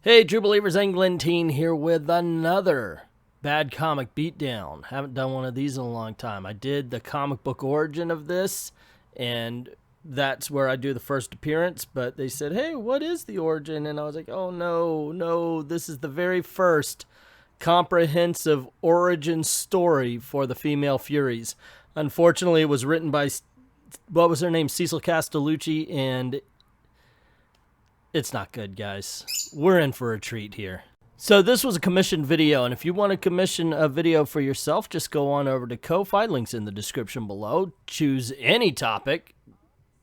Hey, True Believers, Englentine here with another bad comic beatdown. Haven't done one of these in a long time. I did the comic book origin of this, and that's where I do the first appearance, but they said, hey, what is the origin? And I was like, oh, no, this is the very first comprehensive origin story for the Female Furies. Unfortunately, it was written by, what was her name, Cecil Castellucci, and it's not good, guys. We're in for a treat here. So this was a commissioned video, and if you want to commission a video for yourself, just go on over to Ko-Fi. Links in the description below. Choose any topic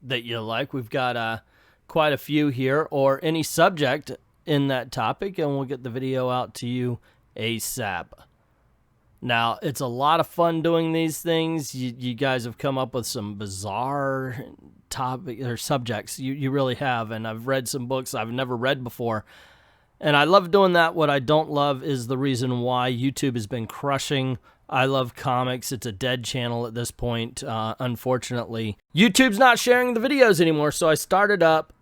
that you like. We've got quite a few here, or any subject in that topic, and we'll get the video out to you ASAP. Now, it's a lot of fun doing these things. You guys have come up with some bizarre topic or subjects. You really have, and I've read some books I've never read before, and I love doing that. What I don't love is the reason why YouTube has been crushing I Love Comics. It's a dead channel at this point, unfortunately. YouTube's not sharing the videos anymore, so I started up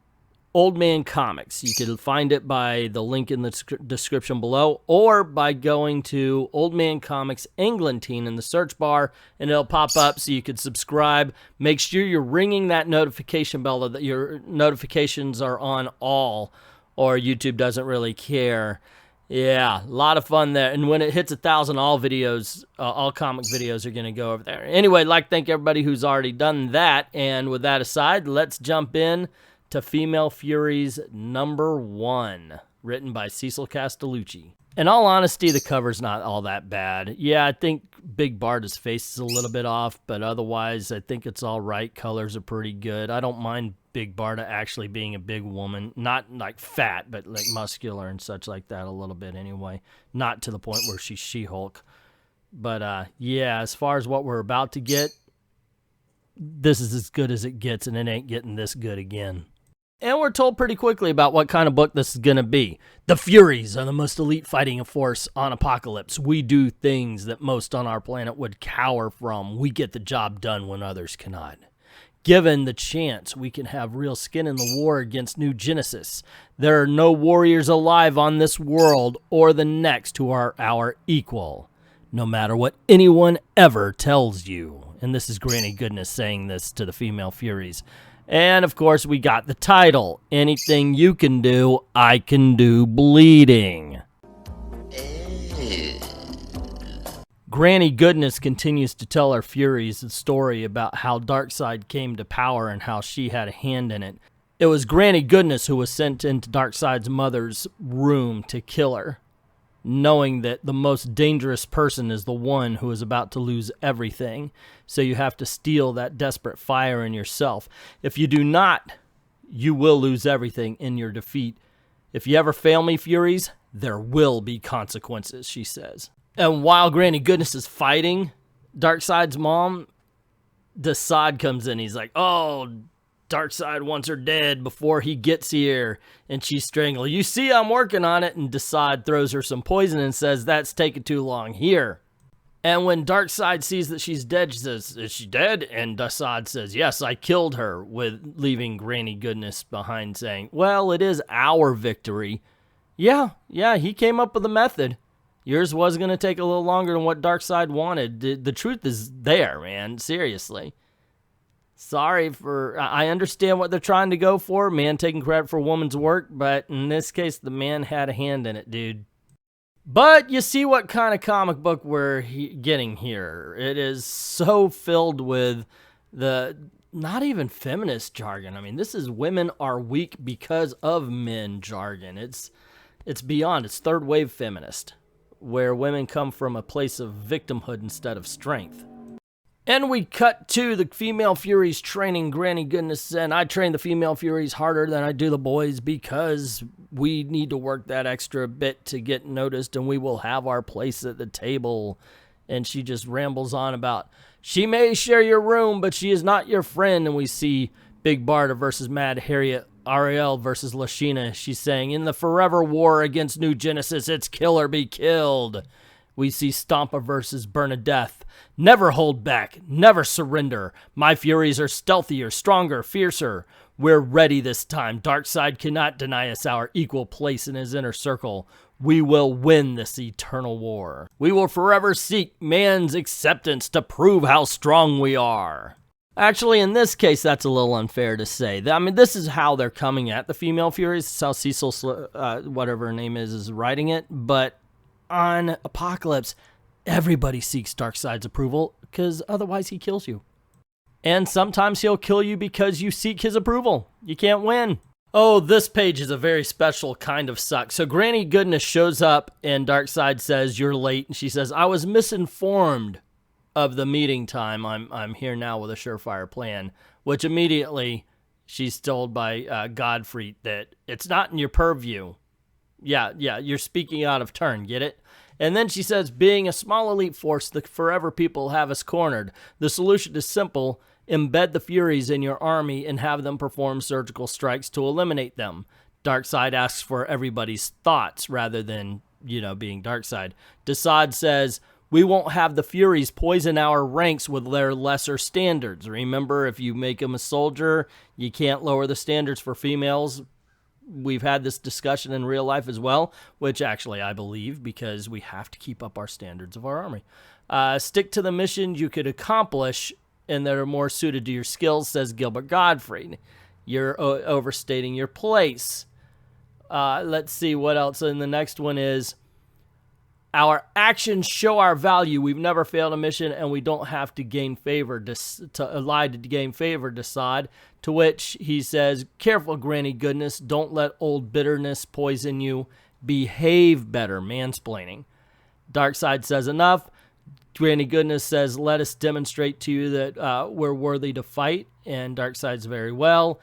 Old Man Comics. You can find it by the link in the description below, or by going to Old Man Comics Englentine in the search bar, and it'll pop up so you can subscribe. Make sure you're ringing that notification bell, that your notifications are on all, or YouTube doesn't really care. Yeah, a lot of fun there. And when it hits 1,000, all videos, all comic videos are going to go over there. Anyway, I'd like to thank everybody who's already done that. And with that aside, let's jump in to Female Furies #1, written by Cecil Castellucci. In all honesty, the cover's not all that bad. Yeah, I think Big Barda's face is a little bit off, but otherwise, I think it's all right. Colors are pretty good. I don't mind Big Barda actually being a big woman. Not like fat, but like muscular and such like that a little bit anyway. Not to the point where she's She-Hulk. But yeah, as far as what we're about to get, this is as good as it gets, and it ain't getting this good again. And we're told pretty quickly about what kind of book this is going to be. The Furies are the most elite fighting force on Apokolips. We do things that most on our planet would cower from. We get the job done when others cannot. Given the chance, we can have real skin in the war against New Genesis. There are no warriors alive on this world or the next who are our equal, no matter what anyone ever tells you. And this is Granny Goodness saying this to the Female Furies. And, of course, we got the title, Anything You Can Do, I Can Do Bleeding. Granny Goodness continues to tell our Furies the story about how Darkseid came to power and how she had a hand in it. It was Granny Goodness who was sent into Darkseid's mother's room to kill her, knowing that the most dangerous person is the one who is about to lose everything. So you have to steal that desperate fire in yourself. If you do not, you will lose everything in your defeat. If you ever fail me, Furies, there will be consequences, she says. And while Granny Goodness is fighting Darkseid's mom, Darkseid comes in. He's like, oh, Darkseid wants her dead before he gets here, and she's strangled. You see, I'm working on it. And Darkseid throws her some poison and says, that's taking too long here. And when Darkseid sees that she's dead, she says, is she dead? And Darkseid says, yes, I killed her, with leaving Granny Goodness behind saying, well, it is our victory. Yeah, he came up with a method. Yours was going to take a little longer than what Darkseid wanted. The truth is there, man, seriously. Sorry for, I understand what they're trying to go for, man taking credit for a woman's work, but in this case, the man had a hand in it, dude. But you see what kind of comic book we're getting here. It is so filled with the, not even feminist jargon. I mean, this is women are weak because of men jargon. It's beyond, it's third wave feminist, where women come from a place of victimhood instead of strength. And we cut to the Female Furies training Granny Goodness, and I train the Female Furies harder than I do the boys because we need to work that extra bit to get noticed, and we will have our place at the table. And she just rambles on about, she may share your room, but she is not your friend. And we see Big Barda versus Mad Harriet, Aurelie versus Lashina. She's saying, in the forever war against New Genesis, it's kill or be killed. We see Stompa versus Bernadeth. Never hold back. Never surrender. My Furies are stealthier, stronger, fiercer. We're ready this time. Darkseid cannot deny us our equal place in his inner circle. We will win this eternal war. We will forever seek man's acceptance to prove how strong we are. Actually, in this case, that's a little unfair to say. I mean, this is how they're coming at the Female Furies. This is how Cecil, whatever her name is writing it. But on Apokolips, everybody seeks Darkseid's approval because otherwise he kills you. And sometimes he'll kill you because you seek his approval. You can't win. Oh, this page is a very special kind of suck. So Granny Goodness shows up and Darkseid says, "You're late." And she says, "I was misinformed of the meeting time. I'm here now with a surefire plan," which immediately she's told by Godfrey that it's not in your purview. Yeah, you're speaking out of turn, get it? And then she says, "Being a small elite force, the Forever people have us cornered. The solution is simple. Embed the Furies in your army and have them perform surgical strikes to eliminate them." Darkseid asks for everybody's thoughts rather than, being Darkseid. Desaad says, "We won't have the Furies poison our ranks with their lesser standards. Remember, if you make them a soldier, you can't lower the standards for females." We've had this discussion in real life as well, which actually I believe, because we have to keep up our standards of our army. Stick to the missions you could accomplish and that are more suited to your skills, says Gilbert Godfrey. You're overstating your place. Let's see what else. And the next one is, "Our actions show our value. We've never failed a mission, and we don't have to gain favor to lie to gain favor, Desaad." To which he says, "Careful, Granny Goodness. Don't let old bitterness poison you. Behave better," mansplaining. Darkseid says, "Enough." Granny Goodness says, "Let us demonstrate to you that we're worthy to fight." And Darkseid's very well.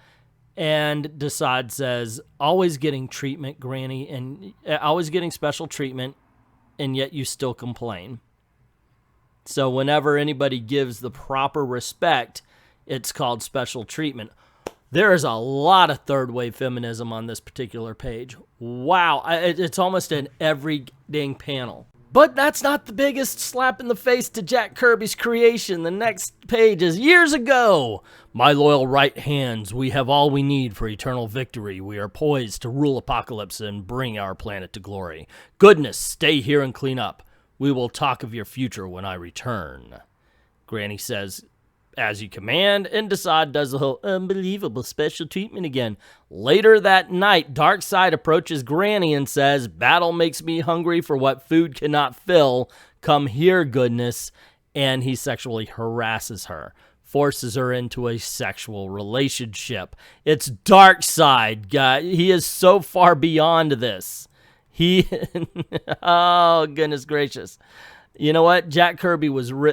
And Desaad says, "Always getting treatment, Granny, and always getting special treatment, and yet you still complain." So whenever anybody gives the proper respect, it's called special treatment. There is a lot of third wave feminism on this particular page. Wow, it's almost in every dang panel. But that's not the biggest slap in the face to Jack Kirby's creation. The next page is, "Years ago, my loyal right hands, we have all we need for eternal victory. We are poised to rule Apokolips and bring our planet to glory. Goodness, stay here and clean up. We will talk of your future when I return." Granny says, "As you command," and Desaad does the whole unbelievable special treatment again. Later that night, Darkseid approaches Granny and says, "Battle makes me hungry for what food cannot fill. Come here, Goodness." And he sexually harasses her, forces her into a sexual relationship. It's Darkseid, guy. He is so far beyond this. Oh, goodness gracious. You know what? Jack Kirby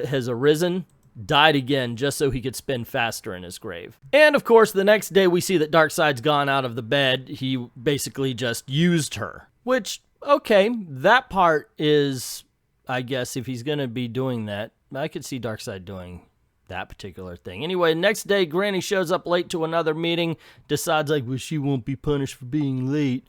has arisen, died again just so he could spin faster in his grave. And of course, the next day we see that Darkseid's gone out of the bed. He basically just used her. Which, okay, that part is, I guess, if he's going to be doing that, I could see Darkseid doing that particular thing. Anyway, next day, Granny shows up late to another meeting. Decides, like, well, she won't be punished for being late.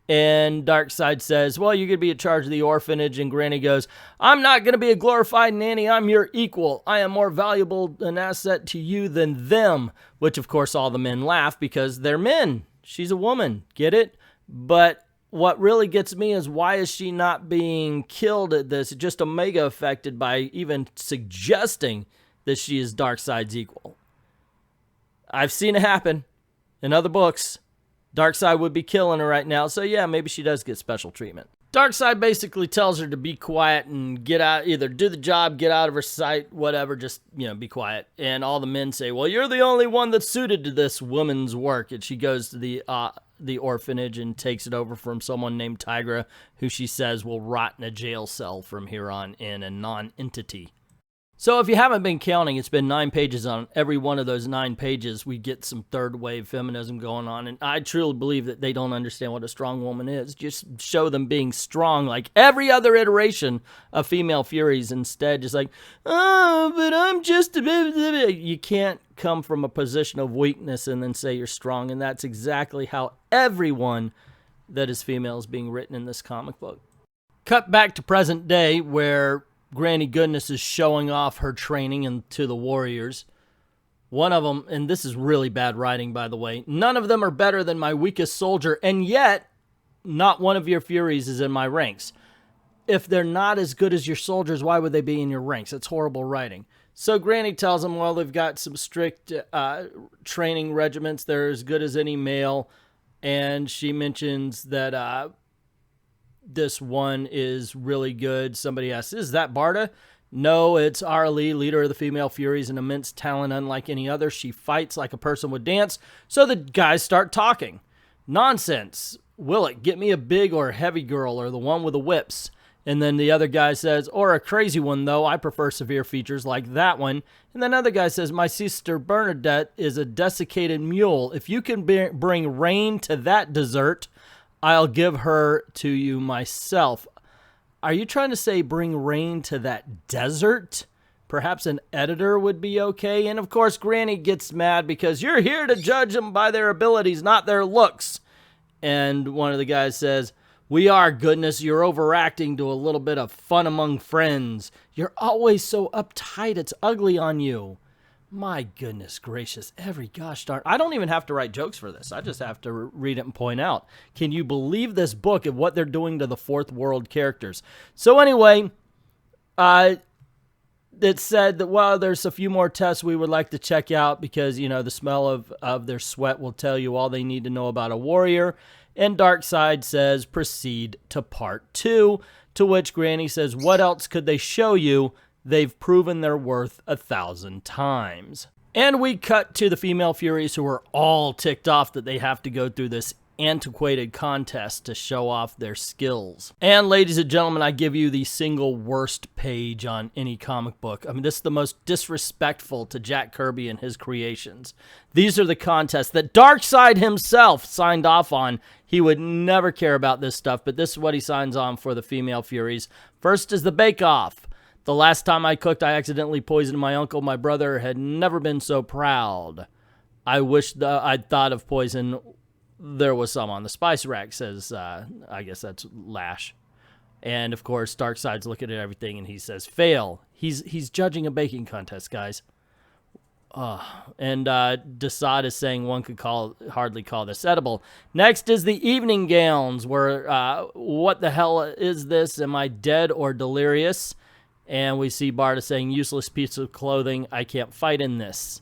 And Darkseid says, "Well, you're going to be in charge of the orphanage." And Granny goes, "I'm not going to be a glorified nanny. I'm your equal. I am more valuable an asset to you than them." Which, of course, all the men laugh because they're men. She's a woman. Get it? But what really gets me is, why is she not being killed at this? Just Omega affected by even suggesting that she is Darkseid's equal. I've seen it happen in other books. Darkseid would be killing her right now, so yeah, maybe she does get special treatment. Darkseid basically tells her to be quiet and get out, either do the job, get out of her sight, whatever, just, be quiet. And all the men say, "Well, you're the only one that's suited to this woman's work." And she goes to the orphanage and takes it over from someone named Tigra, who she says will rot in a jail cell from here on in, a non-entity. So if you haven't been counting, it's been 9 pages. On every one of those 9 pages, we get some third wave feminism going on. And I truly believe that they don't understand what a strong woman is. Just show them being strong like every other iteration of Female Furies. Instead, just like, "Oh, but I'm just a bit." You can't come from a position of weakness and then say you're strong. And that's exactly how everyone that is female is being written in this comic book. cut back to present day where Granny Goodness is showing off her training to the warriors. One of them, and this is really bad writing, by the way, none of them are better than my weakest soldier, and yet not one of your Furies is in my ranks. If they're not as good as your soldiers, why would they be in your ranks? It's horrible writing. So Granny tells them, well, they've got some strict training regiments. They're as good as any male. And she mentions that this one is really good. Somebody asks, is that Barda? No, it's Aurelie, leader of the Female Furies, an immense talent unlike any other. She fights like a person would dance. So the guys start talking. Nonsense. Willock, get me a big or heavy girl or the one with the whips. And then the other guy says, or a crazy one, though. I prefer severe features like that one. And then another guy says, my sister Bernadeth is a desiccated mule. If you can bring rain to that dessert, I'll give her to you myself. Are you trying to say bring rain to that desert? Perhaps an editor would be okay. And of course, Granny gets mad because you're here to judge them by their abilities, not their looks. And one of the guys says, we are, Goodness. You're overacting to a little bit of fun among friends. You're always so uptight, it's ugly on you. My goodness gracious, every gosh darn. I don't even have to write jokes for this. I just have to read it and point out. Can you believe this book and what they're doing to the fourth world characters? So anyway, it said that, well, there's a few more tests we would like to check out because, you know, the smell of their sweat will tell you all they need to know about a warrior. And Darkseid says, proceed to part 2, to which Granny says, what else could they show you? They've proven their worth 1,000 times. And we cut to the Female Furies who are all ticked off that they have to go through this antiquated contest to show off their skills. And ladies and gentlemen, I give you the single worst page on any comic book. I mean, this is the most disrespectful to Jack Kirby and his creations. These are the contests that Darkseid himself signed off on. He would never care about this stuff, but this is what he signs on for the Female Furies. First is the bake-off. The last time I cooked, I accidentally poisoned my uncle. My brother had never been so proud. I wish I'd thought of poison. There was some on the spice rack, says, I guess that's Lash. And, of course, Darkseid's looking at everything, and he says, fail. He's judging a baking contest, guys. And Darkseid is saying one could hardly call this edible. Next is the evening gowns, where, what the hell is this? Am I dead or delirious? And we see Barda saying, useless piece of clothing, I can't fight in this.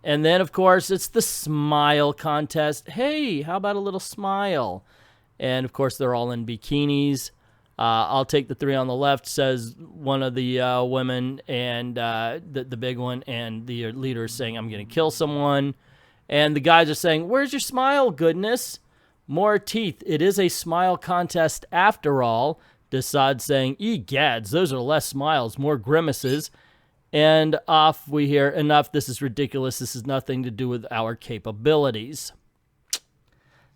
And then, of course, it's the smile contest. Hey, how about a little smile? And, of course, they're all in bikinis. I'll take the three on the left, says one of the women, and the big one, and the leader is saying, I'm going to kill someone. And the guys are saying, where's your smile, Goodness? More teeth. It is a smile contest after all. Darkseid saying, egads, those are less smiles, more grimaces. And off we hear, enough, this is ridiculous. This has nothing to do with our capabilities.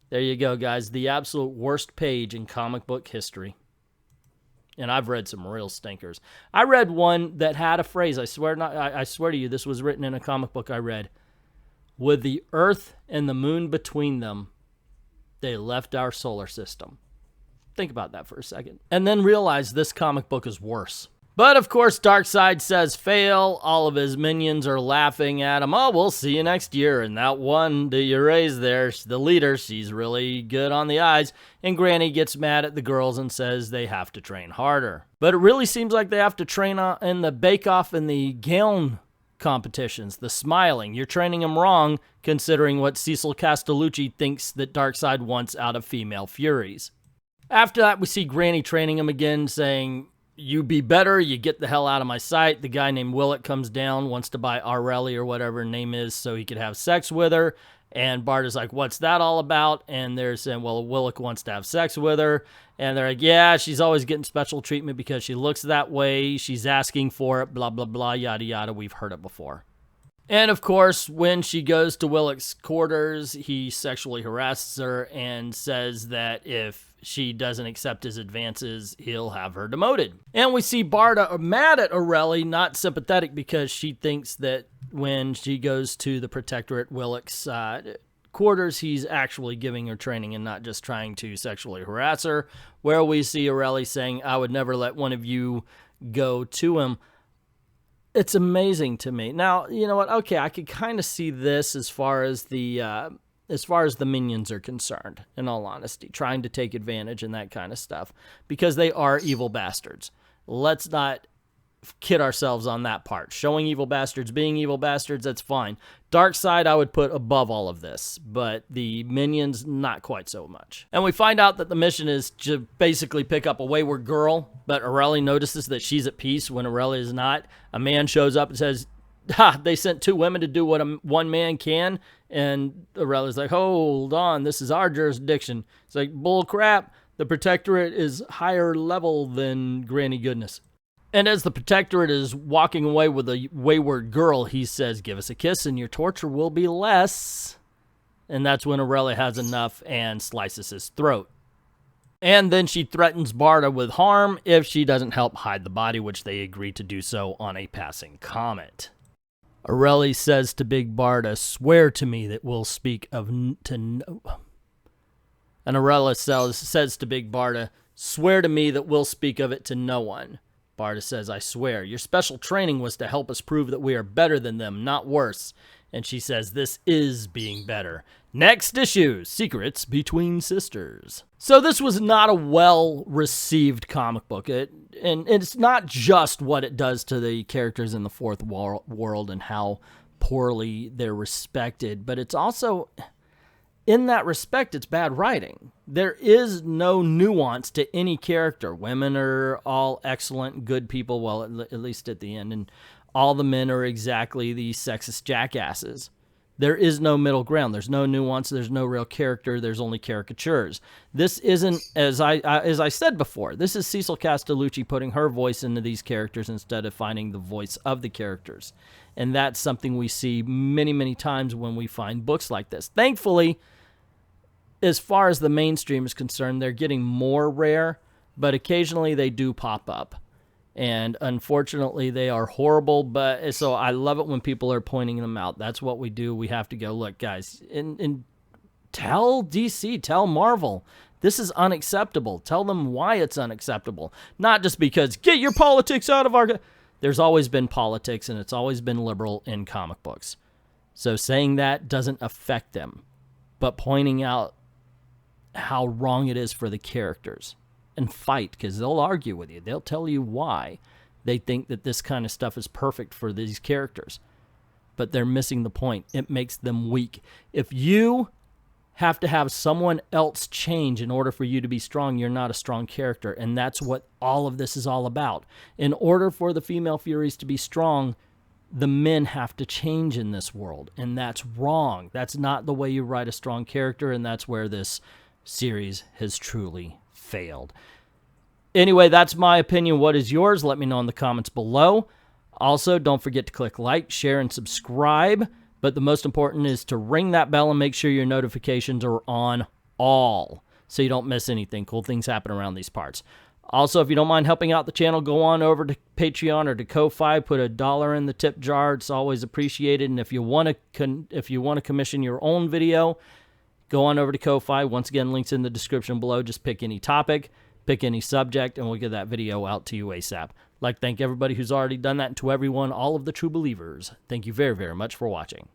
There you go, guys. The absolute worst page in comic book history. And I've read some real stinkers. I read one that had a phrase. I swear to you, this was written in a comic book I read. With the Earth and the Moon between them, they left our solar system. Think about that for a second. And then realize this comic book is worse. But, of course, Darkseid says fail. All of his minions are laughing at him. Oh, we'll see you next year. And that one that you raised there, the leader, she's really good on the eyes. And Granny gets mad at the girls and says they have to train harder. But it really seems like they have to train in the bake-off and the gown competitions, the smiling. You're training them wrong, considering what Cecil Castellucci thinks that Darkseid wants out of Female Furies. After that, we see Granny training him again, saying, you be better, you get the hell out of my sight. The guy named Willock comes down, wants to buy Aurelie or whatever her name is so he could have sex with her. And Barda's like, what's that all about? And they're saying, well, Willock wants to have sex with her. And they're like, yeah, she's always getting special treatment because she looks that way. She's asking for it, blah, blah, blah, yada, yada. We've heard it before. And, of course, when she goes to Willock's quarters, he sexually harasses her and says that if she doesn't accept his advances, he'll have her demoted. And we see Barda mad at Aurelie, not sympathetic, because she thinks that when she goes to the Protectorate, Willock's quarters, he's actually giving her training and not just trying to sexually harass her, where we see Aurelie saying, I would never let one of you go to him. It's amazing to me. Now, you know what? Okay, I could kind of see this as far as the minions are concerned, in all honesty, trying to take advantage and that kind of stuff, because they are evil bastards. Let's not kid ourselves on that part. Showing evil bastards, being evil bastards, that's fine. Darkseid I would put above all of this, but the minions, not quite so much. And we find out that the mission is to basically pick up a wayward girl, but Aurelie notices that she's at peace when Aurelie is not. A man shows up and says, ha, they sent 2 women to do what one man can, and Aurelie's like, hold on, this is our jurisdiction. It's like, bull crap, the Protectorate is higher level than Granny Goodness. And as the Protectorate is walking away with a wayward girl, he says, give us a kiss and your torture will be less. And that's when Aurelie has enough and slices his throat. And then she threatens Barda with harm if she doesn't help hide the body, which they agree to do so on a passing comment. Aurelie says to Big Barda, swear to me that we'll speak of to no. And Aurelie says to Big Barda, swear to me that we'll speak of it to no one. Barda says, I swear, your special training was to help us prove that we are better than them, not worse. And she says, this is being better. Next issue, Secrets Between Sisters. So this was not a well-received comic book. And it's not just what it does to the characters in the fourth world and how poorly they're respected, but it's also, in that respect, it's bad writing. There is no nuance to any character. Women are all excellent, good people, well, at least at the end, and all the men are exactly the sexist jackasses. There is no middle ground. There's no nuance. There's no real character. There's only caricatures. This isn't, as I said before, this is Cecil Castellucci putting her voice into these characters instead of finding the voice of the characters. And that's something we see many, many times when we find books like this. Thankfully, as far as the mainstream is concerned, they're getting more rare, but occasionally they do pop up. And unfortunately, they are horrible, but so I love it when people are pointing them out. That's what we do. We have to go, look, guys, and tell DC, tell Marvel, this is unacceptable. Tell them why it's unacceptable. Not just because, get your politics out of our... There's always been politics, and it's always been liberal in comic books. So saying that doesn't affect them. But pointing out how wrong it is for the characters. And fight, because they'll argue with you. They'll tell you why they think that this kind of stuff is perfect for these characters. But they're missing the point. It makes them weak. If you have to have someone else change in order for you to be strong, you're not a strong character. And that's what all of this is all about. In order for the Female Furies to be strong, the men have to change in this world. And that's wrong. That's not the way you write a strong character, and that's where this series has truly failed. Anyway, that's my opinion. What is yours? Let me know in the comments below. Also, don't forget to click like, share, and subscribe. But the most important is to ring that bell and make sure your notifications are on all so you don't miss anything. Cool things happen around these parts. Also, if you don't mind helping out the channel, go on over to Patreon or to Ko-Fi. Put $1 in the tip jar. It's always appreciated. And if you want to commission your own video, go on over to Ko-Fi. Once again, links in the description below. Just pick any topic, pick any subject, and we'll get that video out to you ASAP. I'd like to thank everybody who's already done that, and to everyone, all of the true believers, thank you very, very much for watching.